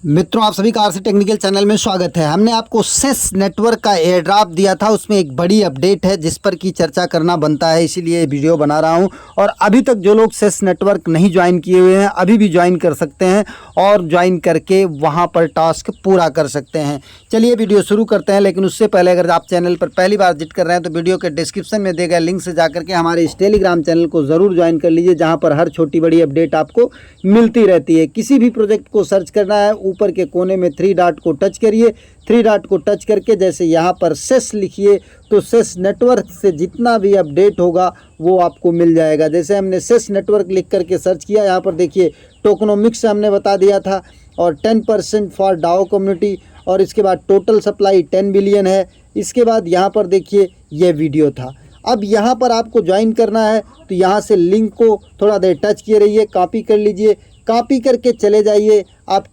मित्रों, आप सभी का आरसी टेक्निकल चैनल में स्वागत है। हमने आपको सेस नेटवर्क का एयर ड्रॉप दिया था, उसमें एक बड़ी अपडेट है जिस पर की चर्चा करना बनता है, इसीलिए वीडियो बना रहा हूं। और अभी तक जो लोग सेस नेटवर्क नहीं ज्वाइन किए हुए हैं अभी भी ज्वाइन कर सकते हैं और ज्वाइन करके वहां पर टास्क पूरा कर सकते हैं। चलिए वीडियो शुरू करते हैं, लेकिन उससे पहले अगर आप चैनल पर पहली बार विजिट कर रहे हैं तो वीडियो के डिस्क्रिप्शन में दिए गए लिंक से जाकर के हमारे इस टेलीग्राम चैनल को ज़रूर ज्वाइन कर लीजिए, जहाँ पर हर छोटी बड़ी अपडेट आपको मिलती रहती है। किसी भी प्रोजेक्ट को सर्च करना है, ऊपर के कोने में 3 डॉट को टच करिए। 3 डॉट को टच करके जैसे यहाँ पर सेस लिखिए तो सेस नेटवर्क से जितना भी अपडेट होगा वो आपको मिल जाएगा। जैसे हमने सेस नेटवर्क लिख करके सर्च किया, यहाँ पर देखिए टोकनोमिक्स हमने बता दिया था और 10% फॉर डाओ कम्युनिटी, और इसके बाद टोटल सप्लाई 10 बिलियन है। इसके बाद यहाँ पर देखिए ये वीडियो था। अब यहाँ पर आपको ज्वाइन करना है तो यहाँ से लिंक को थोड़ा देर टच किए रहिए, कॉपी कर लीजिए। कॉपी करके चले जाइए आप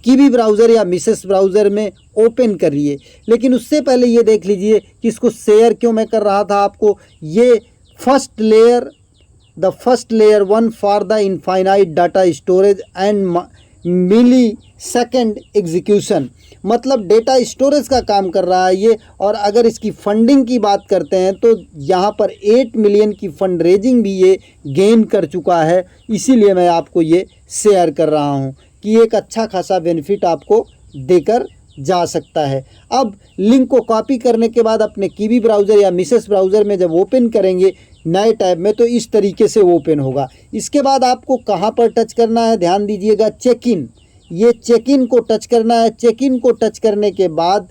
कीवी ब्राउज़र या मिसेस ब्राउज़र में ओपन करिए। लेकिन उससे पहले ये देख लीजिए कि इसको शेयर क्यों मैं कर रहा था आपको। ये first layer, the first layer 1 for the infinite data storage and millisecond execution, मतलब डेटा स्टोरेज का काम कर रहा है ये। और अगर इसकी फंडिंग की बात करते हैं तो यहाँ पर 8 मिलियन की फंड रेजिंग भी ये गेन कर चुका है। इसीलिए मैं आपको ये शेयर कर रहा हूँ कि एक अच्छा खासा बेनिफिट आपको देकर जा सकता है। अब लिंक को कॉपी करने के बाद अपने कीवी ब्राउज़र या मिसेस ब्राउज़र में जब ओपन करेंगे नए टैब में तो इस तरीके से ओपन होगा। इसके बाद आपको कहाँ पर टच करना है, ध्यान दीजिएगा, चेक इन, ये चेक इन को टच करना है। चेक इन को टच करने के बाद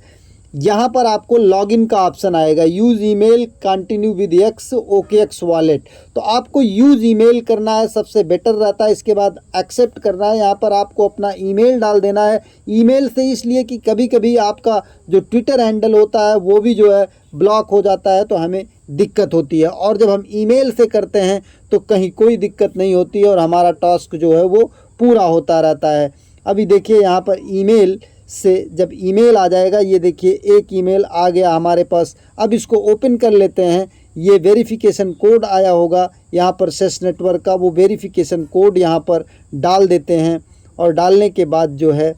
यहाँ पर आपको लॉगिन का ऑप्शन आएगा, use email continue with x OKX wallet. तो आपको यूज़ ईमेल करना है, सबसे बेटर रहता है। इसके बाद एक्सेप्ट करना है, यहाँ पर आपको अपना ईमेल डाल देना है। ईमेल से इसलिए कि कभी कभी आपका जो ट्विटर हैंडल होता है वो भी जो है ब्लॉक हो जाता है तो हमें दिक्कत होती है, और जब हम ईमेल से करते हैं तो कहीं कोई दिक्कत नहीं होती है और हमारा टास्क जो है वो पूरा होता रहता है। अभी देखिए यहाँ पर ईमेल से जब ईमेल आ जाएगा, ये देखिए एक ईमेल आ गया हमारे पास। अब इसको ओपन कर लेते हैं। ये वेरिफिकेशन कोड आया होगा यहाँ पर सेस नेटवर्क का, वो वेरिफिकेशन कोड यहाँ पर डाल देते हैं। और डालने के बाद जो है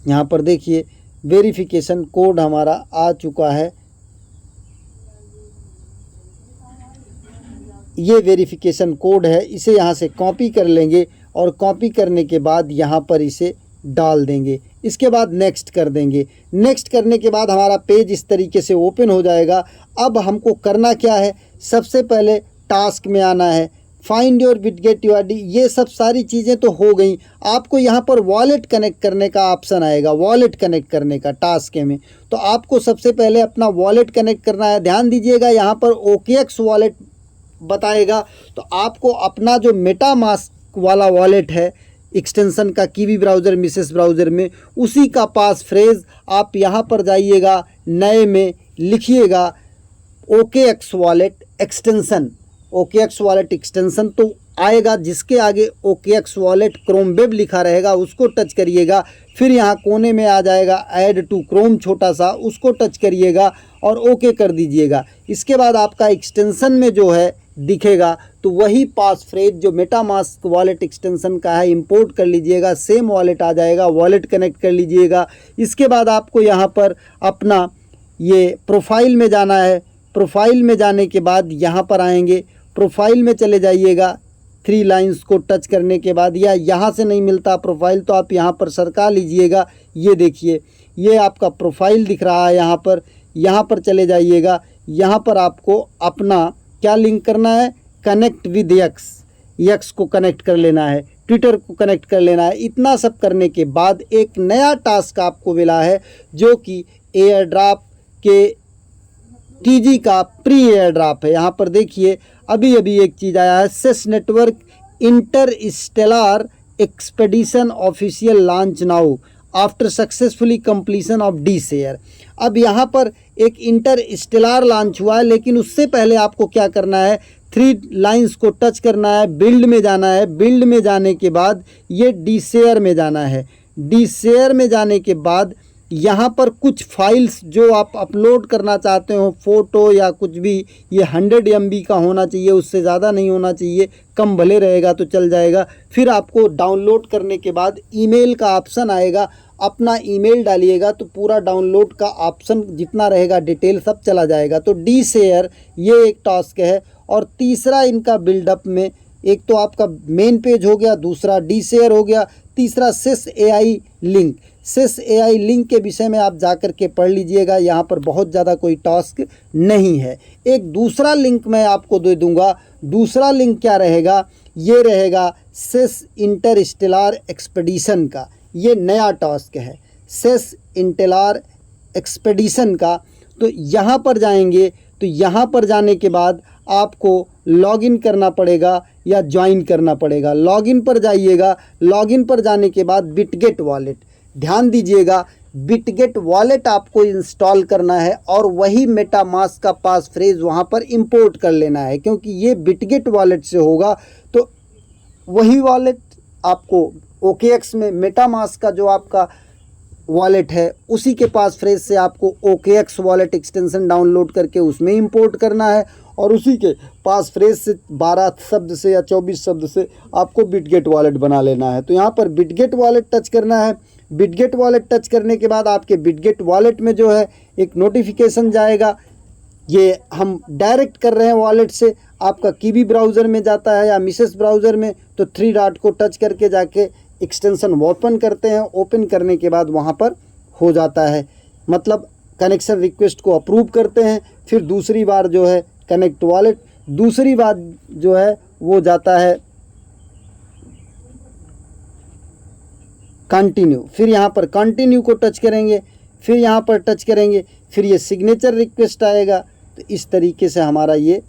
यहाँ पर देखिए वेरिफिकेशन कोड हमारा आ चुका है। ये वेरिफिकेशन कोड है, इसे यहाँ से कॉपी कर लेंगे और कॉपी करने के बाद यहाँ पर इसे डाल देंगे। इसके बाद नेक्स्ट कर देंगे। नेक्स्ट करने के बाद हमारा पेज इस तरीके से ओपन हो जाएगा। अब हमको करना क्या है, सबसे पहले टास्क में आना है, फाइंड योर विडगेट UID। ये सब सारी चीज़ें तो हो गई। आपको यहाँ पर वॉलेट कनेक्ट करने का ऑप्शन आएगा, वॉलेट कनेक्ट करने का टास्क में। तो आपको सबसे पहले अपना वॉलेट कनेक्ट करना है। ध्यान दीजिएगा यहाँ पर OKX वॉलेट बताएगा, तो आपको अपना जो मेटामास्क वाला वॉलेट है एक्सटेंशन का कीवी ब्राउज़र मिसेस ब्राउज़र में, उसी का पास फ्रेज आप यहाँ पर जाइएगा, नए में लिखिएगा OKX wallet extension. OKX wallet extension तो आएगा, जिसके आगे OKX वॉलेट क्रोम वेब लिखा रहेगा उसको टच करिएगा। फिर यहाँ कोने में आ जाएगा ऐड टू क्रोम छोटा सा, उसको टच करिएगा और ओके कर दीजिएगा। इसके बाद आपका एक्सटेंशन में जो है दिखेगा तो वही पास फ्रेज जो मेटामास्क वॉलेट एक्सटेंशन का है इंपोर्ट कर लीजिएगा। सेम वॉलेट आ जाएगा, वॉलेट कनेक्ट कर लीजिएगा। इसके बाद आपको यहाँ पर अपना ये प्रोफाइल में जाना है। प्रोफाइल में जाने के बाद यहाँ पर आएंगे, प्रोफाइल में चले जाइएगा। 3 लाइंस को टच करने के बाद, या यहाँ से नहीं मिलता प्रोफाइल तो आप यहाँ पर सरका लीजिएगा। ये देखिए ये आपका प्रोफाइल दिख रहा है, यहाँ पर चले जाइएगा। यहाँ पर आपको अपना क्या लिंक करना है, कनेक्ट विद एक्स को कनेक्ट कर लेना है, ट्विटर को कनेक्ट कर लेना है। इतना सब करने के बाद एक नया टास्क आपको मिला है जो कि एयर ड्रॉप के TG का प्री एयर ड्रॉप है। यहाँ पर देखिए अभी एक चीज़ आया है, CESS network interstellar expedition official launch now after successfully completion of the share. अब यहाँ पर एक इंटरस्टेलर लॉन्च हुआ है, लेकिन उससे पहले आपको क्या करना है, 3 लाइंस को टच करना है, बिल्ड में जाना है। बिल्ड में जाने के बाद ये डी शेयर में जाना है। डी शेयर में जाने के बाद यहाँ पर कुछ फाइल्स जो आप अपलोड करना चाहते हो, फ़ोटो या कुछ भी, ये 100 MB का होना चाहिए, उससे ज़्यादा नहीं होना चाहिए, कम भले रहेगा तो चल जाएगा। फिर आपको डाउनलोड करने के बाद ईमेल का ऑप्शन आएगा, अपना ईमेल डालिएगा तो पूरा डाउनलोड का ऑप्शन जितना रहेगा डिटेल सब चला जाएगा। तो डी शेयर ये एक टास्क है। और तीसरा इनका बिल्डअप में, एक तो आपका मेन पेज हो गया, दूसरा डी शेयर हो गया, तीसरा CESS AI link. CESS AI link के विषय में आप जाकर के पढ़ लीजिएगा, यहाँ पर बहुत ज़्यादा कोई टास्क नहीं है। एक दूसरा लिंक मैं आपको दे दूँगा। दूसरा लिंक क्या रहेगा, ये रहेगा सेस इंटरस्टेलर एक्सपेडिशन का। ये नया टास्क है सेस इंटेलर एक्सपेडिशन का। तो यहाँ पर जाएंगे तो यहाँ पर जाने के बाद आपको लॉगिन करना पड़ेगा या ज्वाइन करना पड़ेगा। लॉगिन पर जाइएगा, लॉगिन पर जाने के बाद बिटगेट वॉलेट, ध्यान दीजिएगा बिटगेट वॉलेट आपको इंस्टॉल करना है और वही मेटामास्क का पास फ्रेज वहाँ पर इंपोर्ट कर लेना है, क्योंकि ये बिटगेट वॉलेट से होगा। तो वही वॉलेट आपको OKX में मेटामास्क का जो आपका वॉलेट है उसी के पास फ्रेज से आपको OKX वॉलेट एक्सटेंशन डाउनलोड करके उसमें इंपोर्ट करना है और उसी के पास फ्रेज से 12 शब्द से या 24 शब्द से आपको बिटगेट वॉलेट बना लेना है। तो यहाँ पर बिटगेट वॉलेट टच करना है। बिटगेट वॉलेट टच करने के बाद आपके बिटगेट वॉलेट में जो है एक नोटिफिकेशन जाएगा। ये हम डायरेक्ट कर रहे हैं वॉलेट से, आपका कीवी ब्राउज़र में जाता है या मिसेस ब्राउज़र में, तो 3 डॉट को टच करके जाके एक्सटेंशन ओपन करते हैं। ओपन करने के बाद वहाँ पर हो जाता है, मतलब कनेक्शन रिक्वेस्ट को अप्रूव करते हैं। फिर दूसरी बार जो है कनेक्ट वॉलेट, दूसरी बार जो है वो जाता है कंटिन्यू। फिर यहाँ पर कंटिन्यू को टच करेंगे, फिर यहाँ पर टच करेंगे, फिर ये सिग्नेचर रिक्वेस्ट आएगा। तो इस तरीके से हमारा ये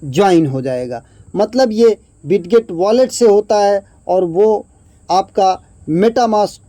ज्वाइन हो जाएगा। मतलब ये बिटगेट वॉलेट से होता है और वो आपका मेटामास्क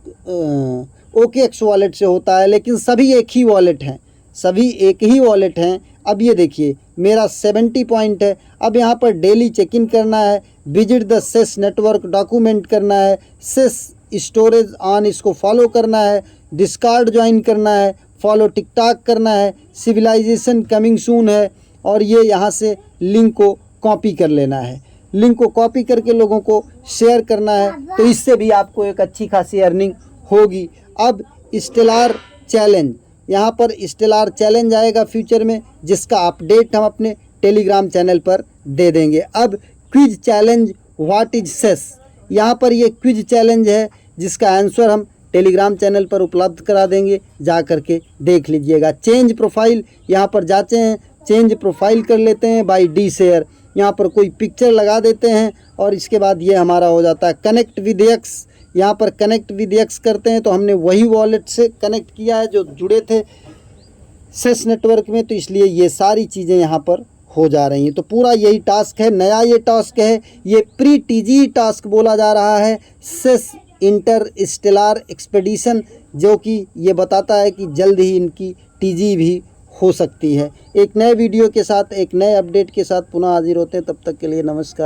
OKX वॉलेट से होता है, लेकिन सभी एक ही वॉलेट हैं, सभी एक ही वॉलेट हैं। अब ये देखिए मेरा 70 पॉइंट है। अब यहाँ पर डेली चेक इन करना है, visit the CESS network document करना है, सेस स्टोरेज ऑन इसको फॉलो करना है, डिस्कार्ड ज्वाइन करना है, फॉलो टिकटॉक करना है, सिविलाइजेशन कमिंग सून है। और ये यहाँ से लिंक को कॉपी कर लेना है, लिंक को कॉपी करके लोगों को शेयर करना है। तो इससे भी आपको एक अच्छी खासी अर्निंग होगी। अब स्टेलर चैलेंज, यहाँ पर स्टेलर चैलेंज आएगा फ्यूचर में, जिसका अपडेट हम अपने टेलीग्राम चैनल पर दे देंगे। अब quiz challenge what is CESS, यहाँ पर ये क्विज चैलेंज है जिसका आंसर हम टेलीग्राम चैनल पर उपलब्ध करा देंगे, जा कर के देख लीजिएगा। चेंज प्रोफाइल, यहाँ पर जाते हैं, चेंज प्रोफाइल कर लेते हैं बाय डी शेयर, यहाँ पर कोई पिक्चर लगा देते हैं और इसके बाद ये हमारा हो जाता है कनेक्ट विद एक्स। यहाँ पर कनेक्ट विद एक्स करते हैं तो हमने वही वॉलेट से कनेक्ट किया है जो जुड़े थे सेस नेटवर्क में, तो इसलिए ये सारी चीज़ें यहाँ पर हो जा रही हैं। तो पूरा यही टास्क है, नया ये टास्क है, ये प्री TG टास्क बोला जा रहा है, सेस इंटरस्टेलर एक्सपेडिशन, जो कि ये बताता है कि जल्द ही इनकी TG भी हो सकती है। एक नए वीडियो के साथ, एक नए अपडेट के साथ पुनः हाजिर होते हैं, तब तक के लिए नमस्कार।